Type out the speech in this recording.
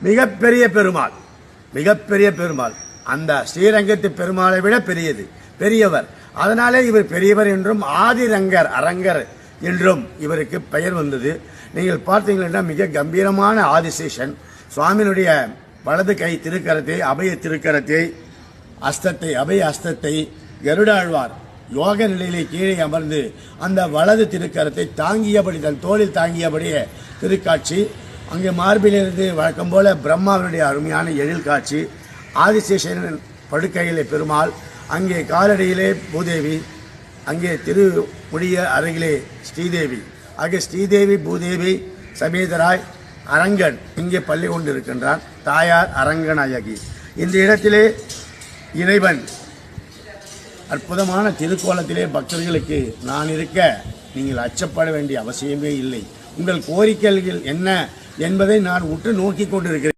மிகப்பெரிய பெருமாள், மிகப்பெரிய பெருமாள். அந்த ஸ்ரீரங்கத்து பெருமாளை விட பெரியவர். அதனாலே இவர் பெரியவர் என்றும் ஆதிரங்கர் அரங்கர் என்றும் இவருக்கு பெயர் வந்தது. நீங்கள் பார்த்தீங்கன்னா மிக கம்பீரமான ஆதிசேஷன் சுவாமியினுடைய வலது கை திருக்கரத்தை, அபய திருக்கரத்தை, அபய அஸ்தத்தை கருடாழ்வார் யோக நிலையிலே கீழே அமர்ந்து அந்த வலது திருக்கரத்தை தாங்கியபடி, தன் தோளில் தாங்கியபடியே திருக்காட்சி. அங்கே மார்பிலிருந்து வழக்கம் போல பிரம்மாவினுடைய அருமையான எழில் காட்சி. ஆதிசேஷன் படுக்கையிலே பெருமாள், அங்கே காலடியிலே பூதேவி, அங்கே திருமுடிய அருகிலே ஸ்ரீதேவி. ஆகிய ஸ்ரீதேவி பூதேவி சமேதராய் அரங்கன் இங்கே பள்ளி கொண்டிருக்கின்றான். தாயார் அரங்கநாயகி. இந்த இடத்திலே இறைவன் அற்புதமான திருக்கோலத்திலே பக்தர்களுக்கு நான் இருக்க நீங்கள் அச்சப்பட வேண்டிய அவசியமே இல்லை. உங்கள் கோரிக்கைகள் என்ன என்பதை நான் உற்று நோக்கி கொண்டிருக்கிறேன்.